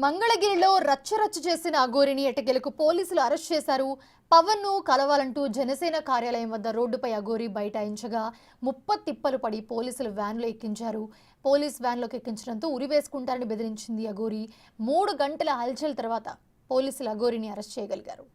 మంగళగిరిలో రచ్చరచ్చ చేసిన అఘోరిని ఎట్టకేలకు పోలీసులు అరెస్ట్ చేశారు. పవన్ ను కలవాలంటూ జనసేన కార్యాలయం వద్ద రోడ్డుపై అఘోరి బైఠాయించగా తిప్పలు పడి పోలీసులు వ్యాన్లో ఎక్కించారు. పోలీస్ వ్యాన్లోకి ఎక్కించడంతో ఉరివేసుకుంటారని బెదిరించింది అఘోరి. 3 గంటల హల్చల్ తర్వాత పోలీసులు అఘోరిని అరెస్ట్ చేయగలిగారు.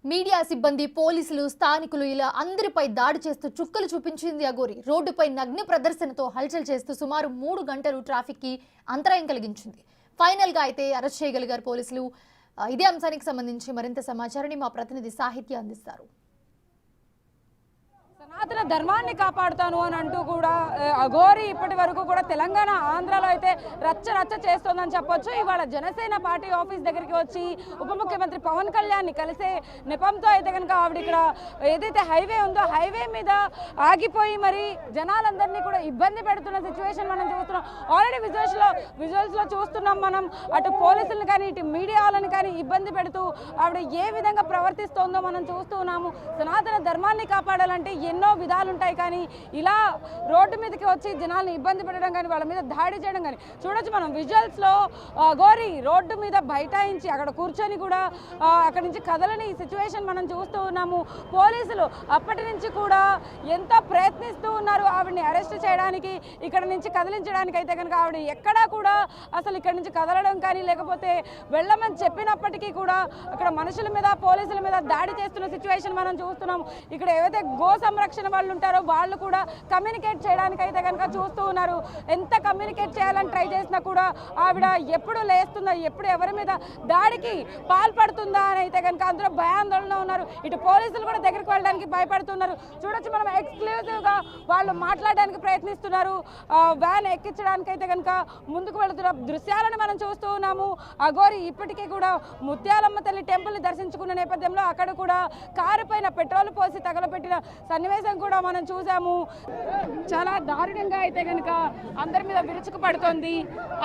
మీడియా సిబ్బంది, పోలీసులు, స్థానికులు ఇలా అందరిపై దాడి చేస్తూ చుక్కలు చూపించింది అఘోరి. రోడ్డుపై నగ్న ప్రదర్శనతో హల్చల్ చేస్తూ సుమారు 3 గంటలు ట్రాఫిక్ కి అంతరాయం కలిగించింది. ఫైనల్ గా అయితే అరెస్ట్ చేయగలిగారు పోలీసులు. ఇదే అంశానికి సంబంధించి మరింత సమాచారాన్ని మా ప్రతినిధి సాహిత్య అందిస్తారు. సనాతన ధర్మాన్ని కాపాడుతాను అని అంటూ కూడా అఘోరి ఇప్పటి వరకు కూడా తెలంగాణ, ఆంధ్రాలో అయితే రచ్చ చేస్తోందని చెప్పొచ్చు. ఇవాళ జనసేన పార్టీ ఆఫీస్ దగ్గరికి వచ్చి ఉప ముఖ్యమంత్రి పవన్ కళ్యాణ్ని కలిసే నెపంతో అయితే కనుక ఆవిడ ఇక్కడ ఏదైతే హైవే ఉందో హైవే మీద ఆగిపోయి మరి జనాలందరినీ కూడా ఇబ్బంది పెడుతున్న సిచ్యువేషన్ మనం చూస్తున్నాం. ఆల్రెడీ విజువల్స్లో చూస్తున్నాం మనం. అటు పోలీసులను కానీ ఇటు మీడియా వాళ్ళని కానీ ఇబ్బంది పెడుతూ ఆవిడ ఏ విధంగా ప్రవర్తిస్తోందో మనం చూస్తూ ఉన్నాము. సనాతన ధర్మాన్ని కాపాడాలంటే ఎన్నో విధాలు ఉంటాయి, కానీ ఇలా రోడ్డు మీదకి వచ్చి జనాల్ని ఇబ్బంది పెట్టడం కానీ వాళ్ళ మీద దాడి చేయడం కానీ చూడొచ్చు మనం విజువల్స్లో. అఘోరి రోడ్డు మీద బైఠాయించి అక్కడ కూర్చొని కూడా అక్కడి నుంచి కదలని సిచ్యువేషన్ మనం చూస్తూ ఉన్నాము. పోలీసులు అప్పటి నుంచి కూడా ఎంతో ప్రయత్నిస్తూ ఉన్నారు ఆవిడని అరెస్ట్ చేయడానికి, ఇక్కడ నుంచి కదిలించడానికి. అయితే కనుక ఆవిడ ఎక్కడా కూడా అసలు ఇక్కడ నుంచి కదలడం కానీ లేకపోతే వెళ్ళమని చెప్పినప్పటికీ కూడా అక్కడ మనుషుల మీద, పోలీసుల మీద దాడి చేస్తున్న సిచ్యువేషన్ మనం చూస్తున్నాం. ఇక్కడ ఏవైతే గో సంరక్షణ వాళ్ళు ఉంటారో వాళ్ళు కూడా కమ్యూనికేట్ చేయడానికి అయితే కనుక చూస్తూ ఉన్నారు. ఎంత కమ్యూనికేట్ చేయాలని ట్రై చేసినా కూడా ఆవిడ ఎప్పుడు లేస్తుందా, ఎప్పుడు ఎవరి మీద దాడికి పాల్పడుతుందా అని అయితే కనుక అందరూ భయాందోళన ఉన్నారు. ఇటు పోలీసులు కూడా దగ్గరికి వెళ్ళడానికి భయపడుతున్నారు. చూడొచ్చు మనం ఎక్స్క్లూజివ్గా వాళ్ళు మాట్లాడడానికి ప్రయత్నిస్తున్నారు. వ్యాన్ ఎక్కించడానికి అయితే కనుక ముందుకు వెళుతున్న దృశ్యాలను మనం చూస్తూ ఉన్నాము. అఘోరి ఇప్పటికీ కూడా ముత్యాలమ్మ తల్లి టెంపుల్ని దర్శించుకున్న నేపథ్యంలో అక్కడ కూడా కారు పైన పెట్రోల్ పోసి తగలపెట్టిన సన్నివేశం కూడా మనం చూసాము. చాలా దారుణంగా అయితే కనుక అందరి మీద విరుచుకు పడుతుంది.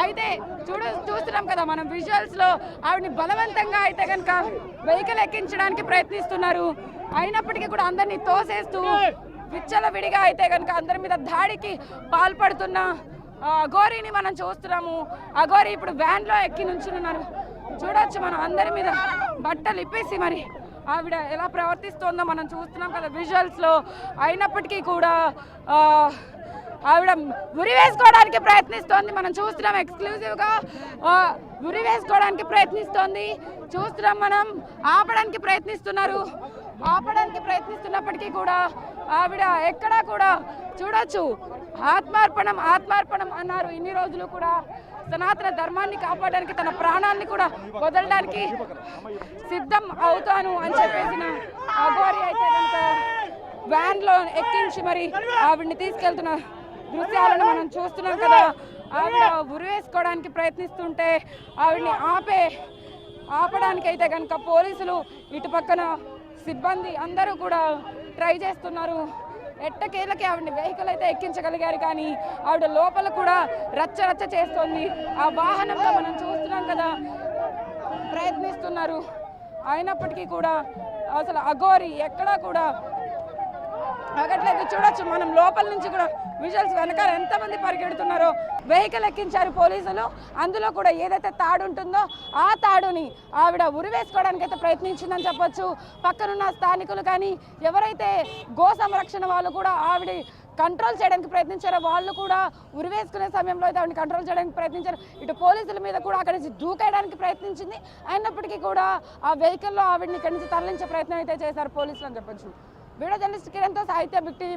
అయితే చూస్తున్నాం కదా మనం విజువల్స్ లో ఆవిడని బలవంతంగా అయితే కనుక వెహికల్ ఎక్కించడానికి ప్రయత్నిస్తున్నారు. అయినప్పటికీ కూడా అందరినీ తోసేస్తూ విచ్చలవిడిగా అయితే కనుక అందరి మీద దాడికి పాల్పడుతున్న అఘోరిని మనం చూస్తున్నాము. అఘోరి ఇప్పుడు వ్యాన్ లో ఎక్కి నుంచున్నారు. చూడొచ్చు మనం అందరి మీద బట్టలు ఇప్పేసి మరి ఆవిడ ఎలా ప్రవర్తిస్తోందో మనం చూస్తున్నాం కదా విజువల్స్లో. అయినప్పటికీ కూడా ఆవిడ ఉరి వేసుకోవడానికి ప్రయత్నిస్తోంది. మనం చూస్తున్నాం ఎక్స్క్లూజివ్గా ఉరి వేసుకోవడానికి ప్రయత్నిస్తోంది. చూస్తున్నాం మనం ఆపడానికి ప్రయత్నిస్తున్నప్పటికీ కూడా ఆవిడ ఎక్కడా కూడా చూడొచ్చు ఆత్మార్పణం అన్నారు. ఇన్ని రోజులు కూడా సనాతన ధర్మాన్ని కాపాడడానికి తన ప్రాణాన్ని కూడా వదలడానికి సిద్ధం అవుతాను అని చెప్పేసిన అఘోరి అయితే కనుక వ్యాన్లో ఎక్కించి మరి ఆవిడ్ని తీసుకెళ్తున్న దృశ్యాలను మనం చూస్తున్నాం కదా. ఆవిడ ఉరి వేసుకోవడానికి ప్రయత్నిస్తుంటే ఆవిడ్ని ఆపడానికి అయితే కనుక పోలీసులు, ఇటు పక్కన సిబ్బంది అందరూ కూడా ట్రై చేస్తున్నారు. ఎట్టకేలకి ఆవిడని వెహికల్ అయితే ఎక్కించగలిగారు, కానీ ఆవిడ లోపల కూడా రచ్చ చేస్తోంది. ఆ వాహనంలో మనం చూస్తున్నాం కదా ప్రయత్నిస్తున్నారు. అయినప్పటికీ కూడా అసలు అఘోరి ఎక్కడా కూడా ఆగట్లేదు. చూడొచ్చు మనం లోపల నుంచి కూడా విజువల్స్ వెనకాల ఎంతమంది పరిగెడుతున్నారో. వెహికల్ ఎక్కించారు పోలీసులు. అందులో కూడా ఏదైతే తాడు ఉంటుందో ఆ తాడుని ఆవిడ ఉరి వేసుకోవడానికి అయితే ప్రయత్నించిందని చెప్పొచ్చు. పక్కనున్న స్థానికులు కానీ ఎవరైతే గో సంరక్షణ వాళ్ళు కూడా ఆవిడ కంట్రోల్ చేయడానికి ప్రయత్నించారో వాళ్ళు కూడా ఉరి వేసుకునే సమయంలో అయితే ఆవిడని కంట్రోల్ చేయడానికి ప్రయత్నించారు. ఇటు పోలీసుల మీద కూడా అక్కడి నుంచి దూకేయడానికి ప్రయత్నించింది. అయినప్పటికీ కూడా ఆ వెహికల్లో ఆవిడని ఇక్కడి నుంచి తరలించే ప్రయత్నం అయితే చేశారు పోలీసులు అని చెప్పొచ్చు. వీడియో జర్నలిస్ట్ కిరణ్తో సాహిత్య బిగ్ టీవీ.